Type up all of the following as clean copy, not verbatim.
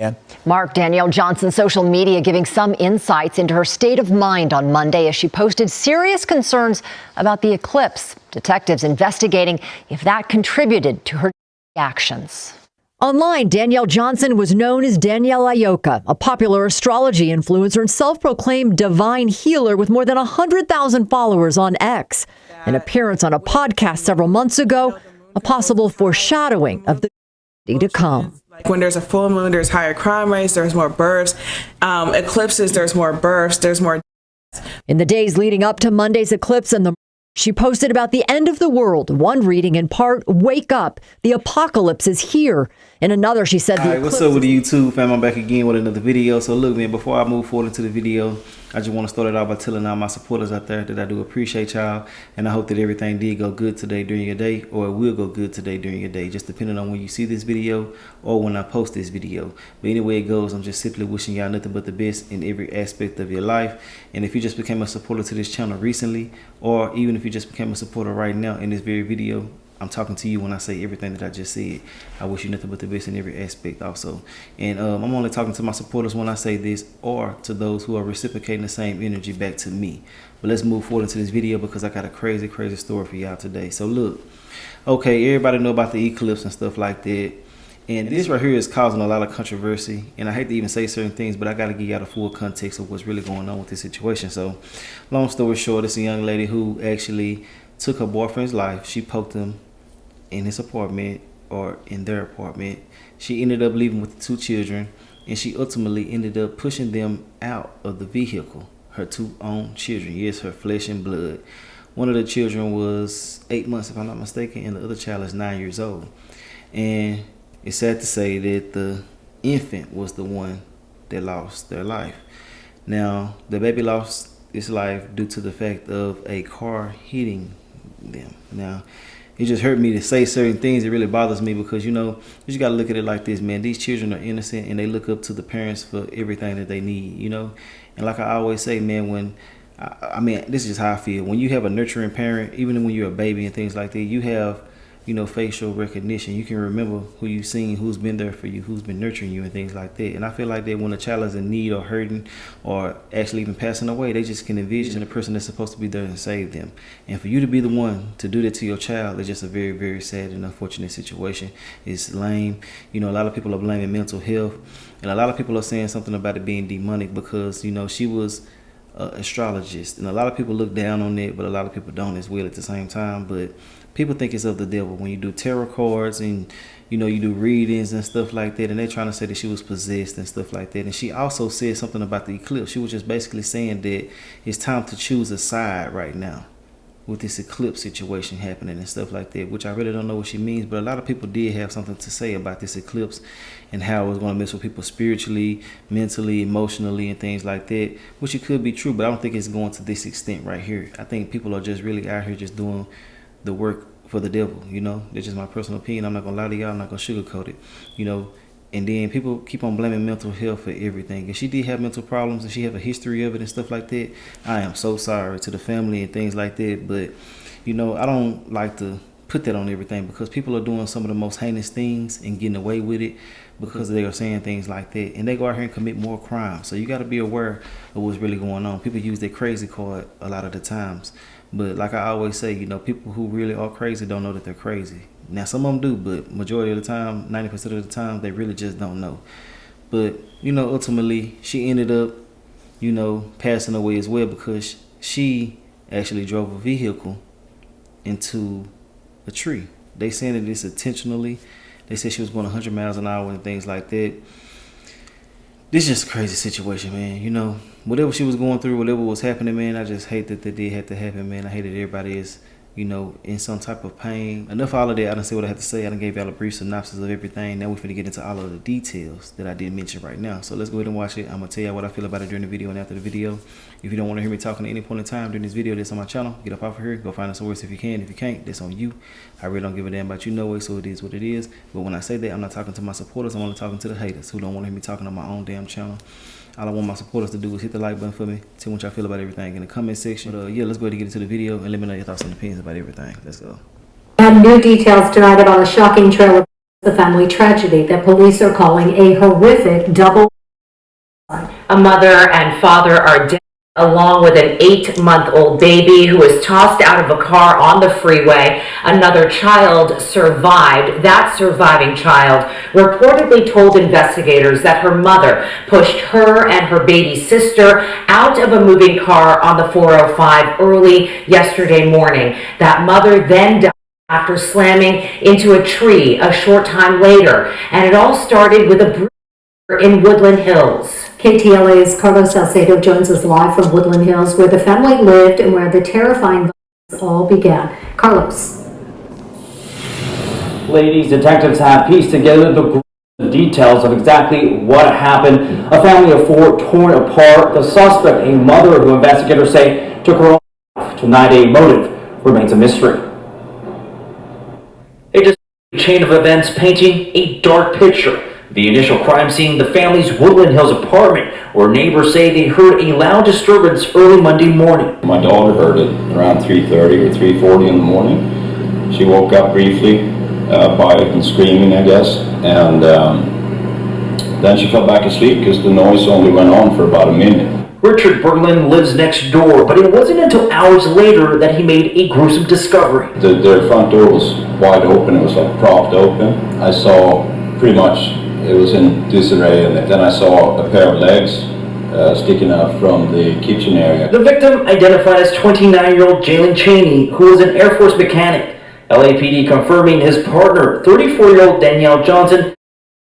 Yeah. Mark, Danielle Johnson's social media giving some insights into her state of mind on Monday as she posted serious concerns about the eclipse. Detectives investigating if that contributed to her actions. Online, Danielle Johnson was known as Danielle Ayoka, a popular astrology influencer and self-proclaimed divine healer with more than 100,000 followers on X. An appearance on a podcast several months ago, a possible foreshadowing of the to come. When there's a full moon, there's higher crime rates, there's more births. Eclipses, there's more births, there's more. In the days leading up to Monday's eclipse she posted about the end of the world. One reading in part, "Wake up, the apocalypse is here." In another, she said, "All right, what's up with the YouTube fam? I'm back again with another video. So look, man, before I move forward into the video, I just want to start it off by telling all my supporters out there that I do appreciate y'all, and I hope that everything did go good today during your day, or it will go good today during your day, just depending on when you see this video or when I post this video. But anyway it goes, I'm just simply wishing y'all nothing but the best in every aspect of your life. And if you just became a supporter to this channel recently, or even if you just became a supporter right now in this very video, I'm talking to you when I say everything that I just said. I wish you nothing but the best in every aspect also. And I'm only talking to my supporters when I say this, or to those who are reciprocating the same energy back to me. But let's move forward into this video because I got a crazy story for y'all today. So look, okay, everybody know about the eclipse and stuff like that. And this right here is causing a lot of controversy. And I hate to even say certain things, but I got to give y'all the full context of what's really going on with this situation. So long story short, it's a young lady who actually took her boyfriend's life. She poked him in his apartment, or in their apartment. She ended up leaving with the 2 children, and she ultimately ended up pushing them out of the vehicle. Her 2 own children, yes, her flesh and blood. One of the children was 8 months, if I'm not mistaken, and the other child is 9 years old. And it's sad to say that the infant was the one that lost their life. Now, the baby lost his life due to the fact of a car hitting them. Now, it just hurt me to say certain things. It really bothers me because, you know, you just got to look at it like this, man. These children are innocent and they look up to the parents for everything that they need, you know. And like I always say, man, when, I mean, this is just how I feel. When you have a nurturing parent, even when you're a baby and things like that, you have, you know, facial recognition. You can remember who you've seen, who's been there for you, who's been nurturing you and things like that. And I feel like that when a child is in need or hurting or actually even passing away, they just can envision the person that's supposed to be there and save them. And for you to be the one to do that to your child is just a very sad and unfortunate situation. It's lame. You know, a lot of people are blaming mental health, and a lot of people are saying something about it being demonic because, you know, she was an astrologist, and a lot of people look down on it, but a lot of people don't as well at the same time. But people think it's of the devil when you do tarot cards and, you know, you do readings and stuff like that, and they're trying to say that she was possessed and stuff like that. And she also said something about the eclipse. She was just basically saying that it's time to choose a side right now with this eclipse situation happening and stuff like that, which I really don't know what she means, but a lot of people did have something to say about this eclipse and how it was going to mess with people spiritually, mentally, emotionally, and things like that, which it could be true, but I don't think it's going to this extent right here. I think people are just really out here just doing the work for the devil, you know. That's just my personal opinion. I'm not gonna lie to y'all, I'm not gonna sugarcoat it, you know. And then people keep on blaming mental health for everything. If she did have mental problems and she have a history of it and stuff like that, I am so sorry to the family and things like that. But, you know, I don't like to put that on everything because people are doing some of the most heinous things and getting away with it because they are saying things like that. And they go out here and commit more crimes. So you got to be aware of what's really going on. People use their crazy card a lot of the times. But like I always say, you know, people who really are crazy don't know that they're crazy. Now, some of them do, but majority of the time, 90% of the time, they really just don't know. But, you know, ultimately, she ended up, you know, passing away as well because she actually drove a vehicle into a tree. They saying that it's intentionally. They said she was going 100 miles an hour and things like that. This is just a crazy situation, man. You know, whatever she was going through, whatever was happening, man, I just hate that did have to happen, man. I hate that everybody is, you know, in some type of pain. Enough of all of that. I done said what I had to say. I done gave y'all a brief synopsis of everything. Now we're finna get into all of the details that I didn't mention right now. So let's go ahead and watch it. I'm gonna tell y'all what I feel about it during the video and after the video. If you don't want to hear me talking at any point in time during this video that's on my channel, get up off of here. Go find us somewhere else if you can. If you can't, that's on you. I really don't give a damn about you no way, so it is what it is. But when I say that, I'm not talking to my supporters. I'm only talking to the haters who don't want to hear me talking on my own damn channel. All I want my supporters to do is hit the like button for me. Tell me what y'all feel about everything in the comment section. But yeah, let's go ahead and get into the video and let me know your thoughts and opinions about everything. Let's go. New details tonight about a shocking trail of The family tragedy that police are calling a horrific double. A mother and father are dead, along with an 8-month-old baby who was tossed out of a car on the freeway. Another child survived. That surviving child reportedly told investigators that her mother pushed her and her baby sister out of a moving car on the 405 early yesterday morning. That mother then died after slamming into a tree a short time later, and it all started with a bruiser in Woodland Hills. KTLA's Carlos Salcedo joins us live from Woodland Hills, where the family lived and where the terrifying violence all began. Carlos. Ladies, detectives have pieced together the details of exactly what happened. A family of 4 torn apart. The suspect, a mother who investigators say took her own life. Tonight, a motive remains a mystery. A chain of events painting a dark picture. The initial crime scene, the family's Woodland Hills apartment, where neighbors say they heard a loud disturbance early Monday morning. My daughter heard it around 3:30 or 3:40 in the morning. She woke up briefly by screaming, I guess, and then she fell back asleep because the noise only went on for about a minute. Richard Berlin lives next door, but it wasn't until hours later that he made a gruesome discovery. Their front door was wide open. It was like propped open. I saw pretty much it was in disarray, and then I saw a pair of legs sticking out from the kitchen area. The victim, identified as 29-year-old Jalen Chaney, who was an Air Force mechanic. LAPD confirming his partner, 34-year-old Danielle Johnson,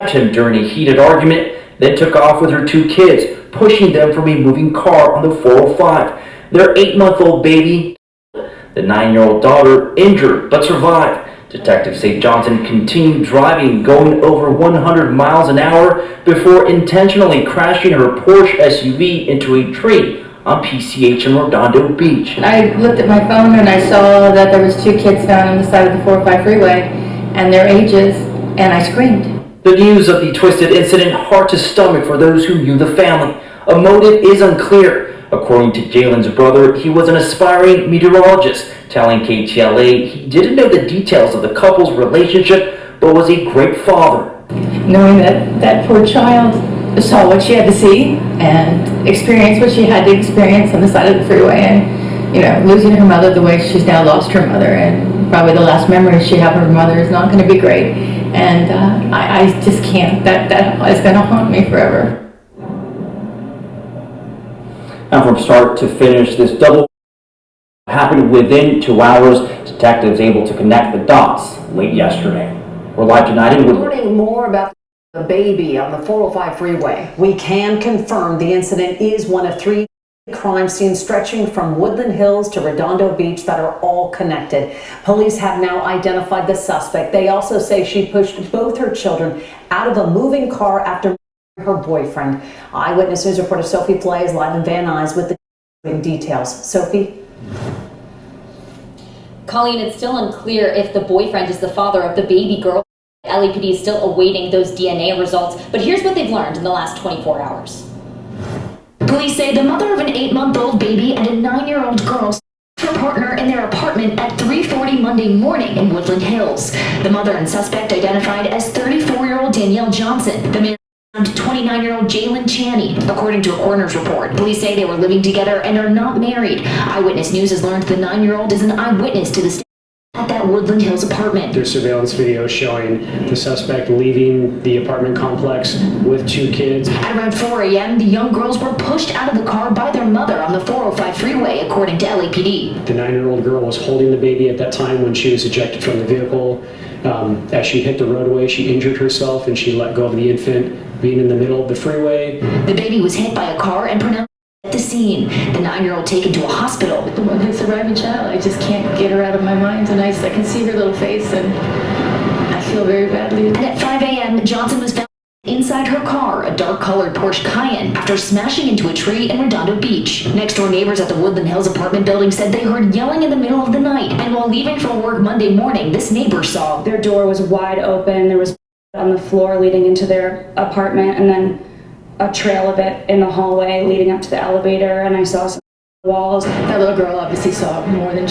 stabbed him during a heated argument, then took off with her 2 kids, pushing them from a moving car on the 405. Their 8-month-old baby, the 9-year-old daughter, injured but survived. Detectives say Johnson continued driving, going over 100 miles an hour before intentionally crashing her Porsche SUV into a tree on PCH in Redondo Beach. I looked at my phone and I saw that there was 2 kids found on the side of the 405 freeway and their ages, and I screamed. The news of the twisted incident hard to stomach for those who knew the family. A motive is unclear. According to Jalen's brother, he was an aspiring meteorologist, telling KTLA he didn't know the details of the couple's relationship, but was a great father. Knowing that that poor child saw what she had to see and experienced what she had to experience on the side of the freeway, and, you know, losing her mother the way she's now lost her mother, and probably the last memory she had of her mother is not going to be great. And I just can't. That is going to haunt me forever. And from start to finish, this double happened within 2 hours. Detectives able to connect the dots late yesterday. We're live tonight in Woodland. Learning more about the baby on the 405 freeway. We can confirm the incident is one of 3 crime scenes stretching from Woodland Hills to Redondo Beach that are all connected. Police have now identified the suspect. They also say she pushed both her children out of a moving car after her boyfriend. Eyewitness News reporter Sophie Flay is live in Van Nuys with the details. Sophie? Colleen, it's still unclear if the boyfriend is the father of the baby girl. LAPD is still awaiting those DNA results, but here's what they've learned in the last 24 hours. Police say the mother of an 8-month-old baby and a 9-year-old girl saw her partner in their apartment at 3:40 Monday morning in Woodland Hills. The mother and suspect identified as 34-year-old Danielle Johnson. The man 29-year-old Jalen Chaney, according to a coroner's report. Police say they were living together and are not married. Eyewitness News has learned the 9-year-old is an eyewitness to the at that Woodland Hills apartment. There's surveillance video showing the suspect leaving the apartment complex with 2 kids. At around 4 a.m., the young girls were pushed out of the car by their mother on the 405 freeway, according to LAPD. The 9-year-old girl was holding the baby at that time when she was ejected from the vehicle. As she hit the roadway, she injured herself and she let go of the infant, being in the middle of the freeway. The baby was hit by a car and pronounced at the scene. The 9-year-old taken to a hospital. The one who's surviving child, I just can't get her out of my mind, and I can see her little face, and I feel very badly. And at 5 a.m., Johnson was found inside her car, a dark-colored Porsche Cayenne, after smashing into a tree in Redondo Beach. Next-door neighbors at the Woodland Hills apartment building said they heard yelling in the middle of the night, and while leaving for work Monday morning, this neighbor saw their door was wide open. There was on the floor leading into their apartment, and then a trail of it in the hallway leading up to the elevator, and I saw some walls. That little girl obviously saw more than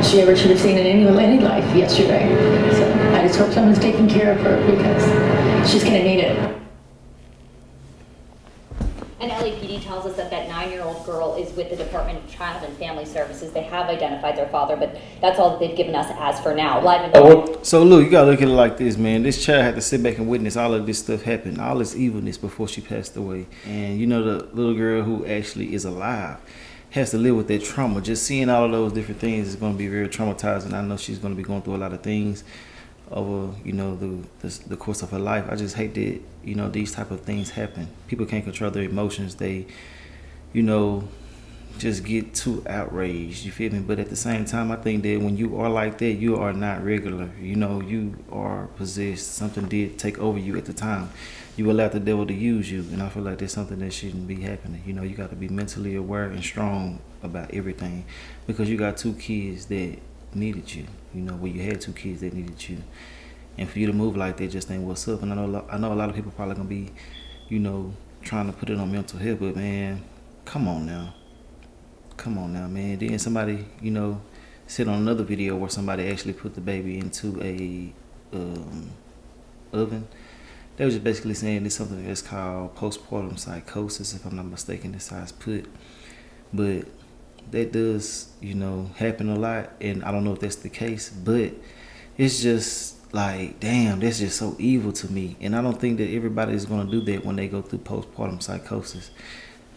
she ever should have seen in any life yesterday. So I just hope someone's taking care of her because she's gonna need it. And LAPD tells us that 9-year-old girl is with the Department of Child and Family Services. They have identified their father, but that's all that they've given us as for now. So look, you gotta look at it like this, man. This child had to sit back and witness all of this stuff happen, all this evilness before she passed away. And you know, the little girl who actually is alive has to live with that trauma. Just seeing all of those different things is going to be very traumatizing. I know she's going to be going through a lot of things over, you know, the course of her life. I just hate that, you know, these type of things happen. People can't control their emotions. They, you know, just get too outraged, you feel me? But at the same time, I think that when you are like that, you are not regular. You know, you are possessed. Something did take over you at the time. You allowed the devil to use you, and I feel like that's something that shouldn't be happening. You know, you got to be mentally aware and strong about everything, because you got 2 kids that needed you. You know, well, you had 2 kids that needed you, and for you to move like that just ain't what's up. And I know a lot of people probably gonna be, you know, trying to put it on mental health, but man, come on now, man. Then somebody, you know, said on another video where somebody actually put the baby into a oven. They was just basically saying it's something that's called postpartum psychosis, if I'm not mistaken, that's how it's put. But that does, you know, happen a lot, and I don't know if that's the case, but it's just like, damn, that's just so evil to me. And I don't think that everybody is going to do that when they go through postpartum psychosis.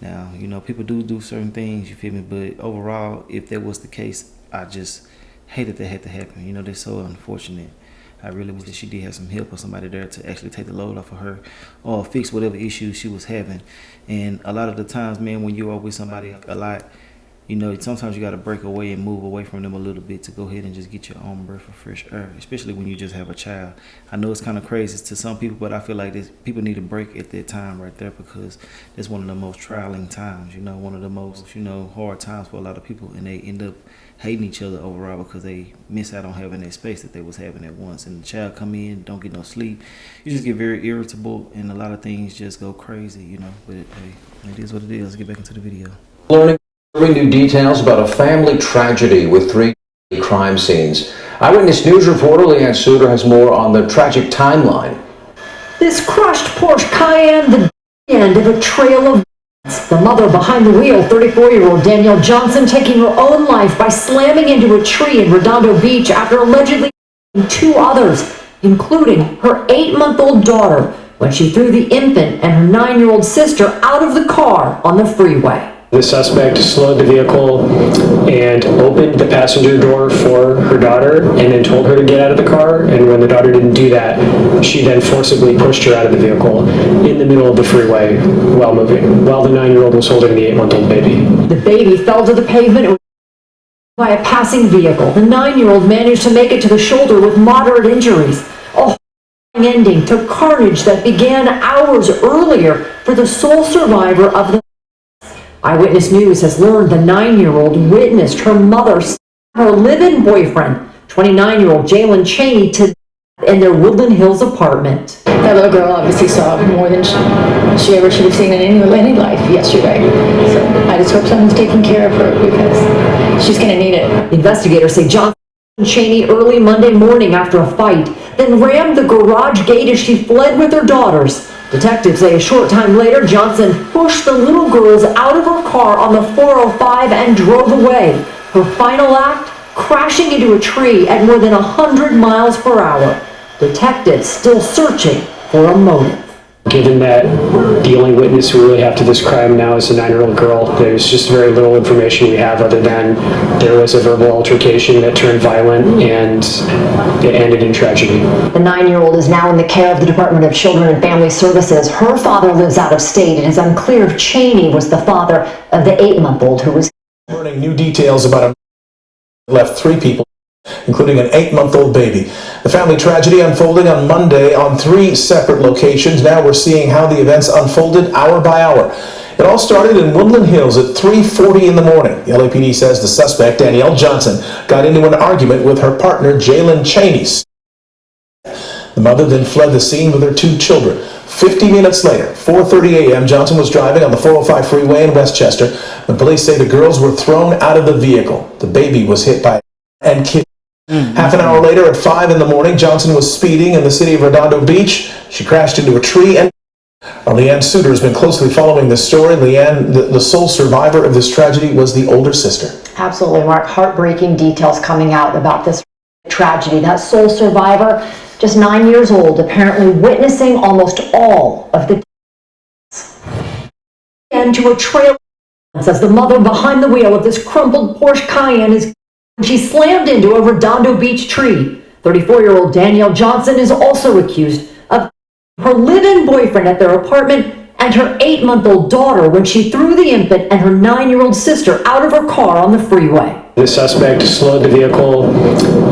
Now, you know, people do certain things, you feel me? But overall, if that was the case, I just hated that had to happen. You know, that's so unfortunate. I really wish that she did have some help or somebody there to actually take the load off of her or fix whatever issues she was having. And a lot of the times, man, when you are with somebody a lot, you know, sometimes you got to break away and move away from them a little bit to go ahead and just get your own breath of fresh air, especially when you just have a child. I know it's kind of crazy to some people, but I feel like people need a break at that time right there, because it's one of the most trialing times, you know, one of the most, you know, hard times for a lot of people, and they end up hating each other overall because they miss out on having that space that they was having at once. And the child come in, don't get no sleep. You just get very irritable, and a lot of things just go crazy, you know. But hey, it is what it is. Let's get back into the video. Learning new details about a family tragedy with 3 crime scenes. Eyewitness News reporter Leanne Suter has more on the tragic timeline. This crushed Porsche Cayenne, the end of a trail of violence. The mother behind the wheel, 34-year-old Danielle Johnson, taking her own life by slamming into a tree in Redondo Beach after allegedly killing 2 others, including her 8-month-old daughter, when she threw the infant and her 9-year-old sister out of the car on the freeway. The suspect slowed the vehicle and opened the passenger door for her daughter and then told her to get out of the car. And when the daughter didn't do that, she then forcibly pushed her out of the vehicle in the middle of the freeway while moving, while the 9-year-old was holding the 8-month-old baby. The baby fell to the pavement by a passing vehicle. The 9-year-old managed to make it to the shoulder with moderate injuries. A horrifying ending to carnage that began hours earlier for the sole survivor of the Eyewitness News has learned the 9-year-old witnessed her mother stab her live-in boyfriend, 29-year-old Jalen Cheney, to death in their Woodland Hills apartment. That little girl obviously saw more than she ever should have seen in any life yesterday. So I just hope someone's taking care of her because she's going to need it. Investigators say Johnson and Cheney early Monday morning after a fight, then rammed the garage gate as she fled with her daughters. Detectives say a short time later, Johnson pushed the little girls out of her car on the 405 and drove away. Her final act, crashing into a tree at more than 100 miles per hour. Detectives still searching for a motive. Given that the only witness who really have to this crime now is a 9-year-old girl, there's just very little information we have other than there was a verbal altercation that turned violent and it ended in tragedy. The 9-year-old is now in the care of the Department of Children and Family Services. Her father lives out of state. It is unclear if Cheney was the father of the 8-month-old who was... Learning new details about a left 3 people, including an 8-month-old baby. The family tragedy unfolding on Monday on 3 separate locations. Now we're seeing how the events unfolded hour by hour. It all started in Woodland Hills at 3:40 in the morning. The LAPD says the suspect, Danielle Johnson, got into an argument with her partner, Jalen Cheney. The mother then fled the scene with her 2 children. 50 minutes later, 4:30 a.m., Johnson was driving on the 405 freeway in Westchester when police say the girls were thrown out of the vehicle. The baby was hit by and killed. Half an hour later, at 5 in the morning, Johnson was speeding in the city of Redondo Beach. She crashed into a tree and Leanne Suter has been closely following this story. Leanne, the sole survivor of this tragedy, was the older sister. Absolutely, Mark. Heartbreaking details coming out about this tragedy. That sole survivor, just 9 years old, apparently witnessing almost all of the and to a trailer as the mother behind the wheel of this crumpled Porsche Cayenne is she slammed into a Redondo Beach tree. 34-year-old Danielle Johnson is also accused of her live-in boyfriend at their apartment and her 8-month-old daughter when she threw the infant and her 9-year-old sister out of her car on the freeway. The suspect slowed the vehicle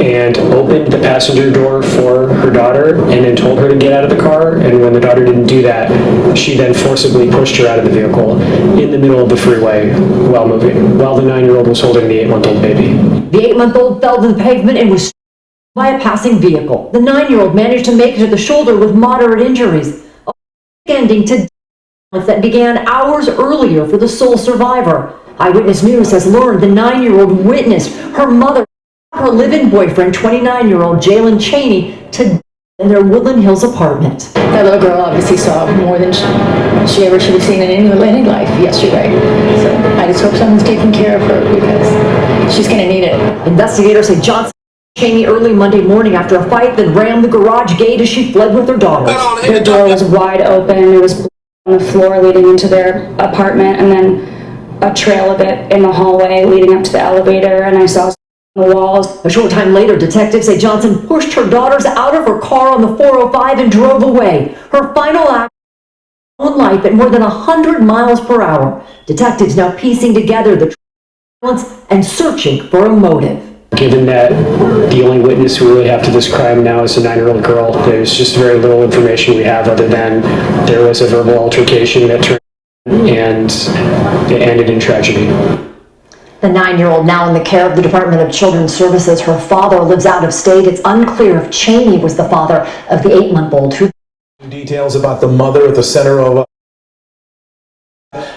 and opened the passenger door for her daughter and then told her to get out of the car. And when the daughter didn't do that, she then forcibly pushed her out of the vehicle in the middle of the freeway while moving, while the 9-year-old was holding the 8-month-old baby. The 8-month-old fell to the pavement and was struck by a passing vehicle. The 9-year-old managed to make it to the shoulder with moderate injuries, a ending to death that began hours earlier for the sole survivor. Eyewitness News has learned the 9-year-old witnessed her mother, her live-in boyfriend, 29-year-old Jalen Cheney, to death in their Woodland Hills apartment. That little girl obviously saw more than she ever should have seen in any life yesterday. So I just hope someone's taking care of her because she's going to need it. Investigators say Johnson Cheney early Monday morning after a fight, then rammed the garage gate as she fled with her daughters. The door was wide open. It was on the floor leading into their apartment, and then a trail of it in the hallway leading up to the elevator, and I saw the walls. A short time later, detectives say Johnson pushed her daughters out of her car on the 405 and drove away. Her final act of life at more than 100 miles per hour. Detectives now piecing together the violence and searching for a motive. Given that the only witness who really have to this crime now is a 9-year-old girl, there's just very little information we have other than there was a verbal altercation that turned and it ended in tragedy. The 9-year-old now in the care of the Department of Children's Services. Her father lives out of state. It's unclear if Cheney was the father of the 8-month-old who... Details about the mother at the center of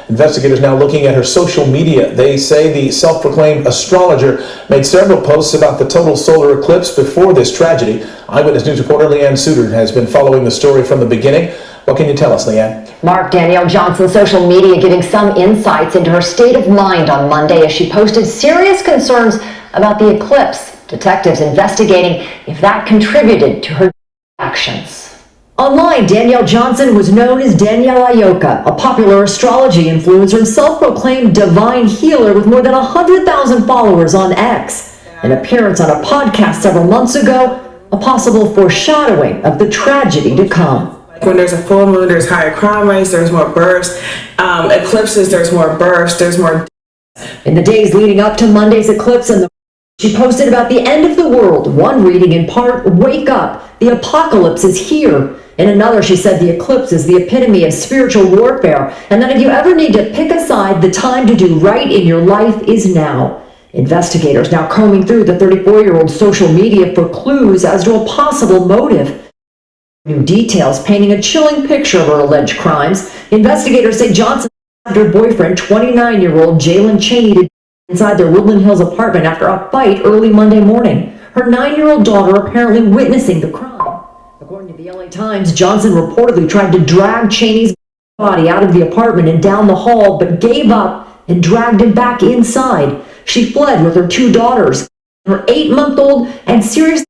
investigators now looking at her social media. They say the self-proclaimed astrologer made several posts about the total solar eclipse before this tragedy. Eyewitness News reporter Leanne Suter has been following the story from the beginning. What can you tell us, Leanne? Mark, Danielle Johnson's social media giving some insights into her state of mind on Monday as she posted serious concerns about the eclipse. Detectives investigating if that contributed to her actions. Online, Danielle Johnson was known as Danielle Ayoka, a popular astrology influencer and self-proclaimed divine healer with more than 100,000 followers on X. An appearance on a podcast several months ago, a possible foreshadowing of the tragedy to come. When there's a full moon, there's higher crime rates, there's more births. Eclipses, there's more births, there's more... In the days leading up to Monday's eclipse, she posted about the end of the world. One reading in part, "Wake up, the apocalypse is here." In another, she said the eclipse is the epitome of spiritual warfare, and that if you ever need to pick a side, the time to do right in your life is now. Investigators now combing through the 34-year-old social media for clues as to a possible motive. New details painting a chilling picture of her alleged crimes. Investigators say Johnson stabbed her boyfriend, 29-year-old Jalen Cheney, inside their Woodland Hills apartment after a fight early Monday morning. Her 9-year-old daughter apparently witnessing the crime. According to the LA Times, Johnson reportedly tried to drag Cheney's body out of the apartment and down the hall, but gave up and dragged him back inside. She fled with her 2 daughters, her 8-month-old, and seriously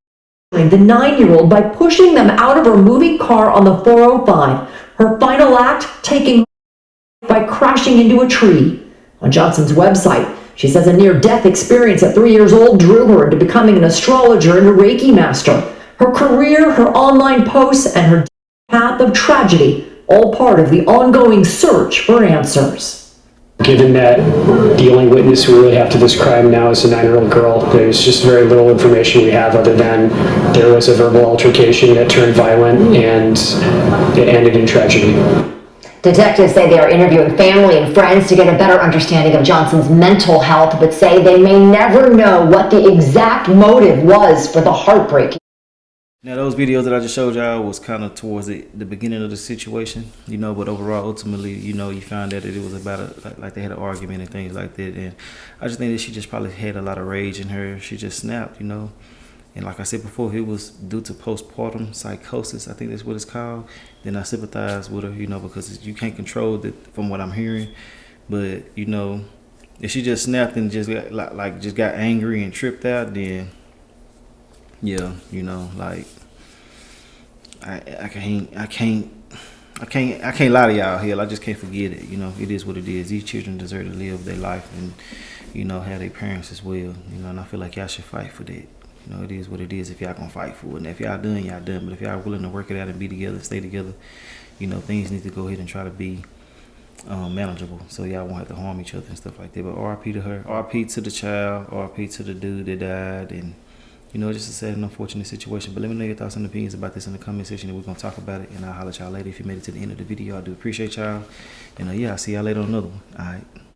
injuring the 9-year-old by pushing them out of her moving car on the 405. Her final act, taking her by crashing into a tree. On Johnson's website, she says a near-death experience at 3 years old drew her into becoming an astrologer and a Reiki master. Her career, her online posts, and her path of tragedy, all part of the ongoing search for answers. Given that the only witness who really have to this crime now is a 9-year-old girl, there's just very little information we have other than there was a verbal altercation that turned violent and it ended in tragedy. Detectives say they are interviewing family and friends to get a better understanding of Johnson's mental health, but say they may never know what the exact motive was for the heartbreak. Now, those videos that I just showed y'all was kind of towards the beginning of the situation, but overall, ultimately, you found out that it was about like they had an argument and things like that. And I just think that she just probably had a lot of rage in her. She just snapped, And like I said before, it was due to postpartum psychosis. I think that's what it's called. Then I sympathize with her, you know, because you can't control it from what I'm hearing. But, you know, if she just snapped and just got, just got angry and tripped out, then yeah, you know, like I can't lie to y'all. Hell, I just can't forget it. You know, it is what it is. These children deserve to live their life and, you know, have their parents as well. You know, and I feel like y'all should fight for that. You know, it is what it is if y'all gonna fight for it. And if y'all done, y'all done. But if y'all willing to work it out and be together, stay together, you know, things need to go ahead and try to be manageable, so y'all won't have to harm each other and stuff like that. But RIP to her, RIP to the child, RIP to the dude that died, and you know, just a sad and unfortunate situation. But let me know your thoughts and opinions about this in the comment section, and we're gonna talk about it. And I'll holler at y'all later. If you made it to the end of the video, I do appreciate y'all. And yeah, I'll see y'all later on another one. All right.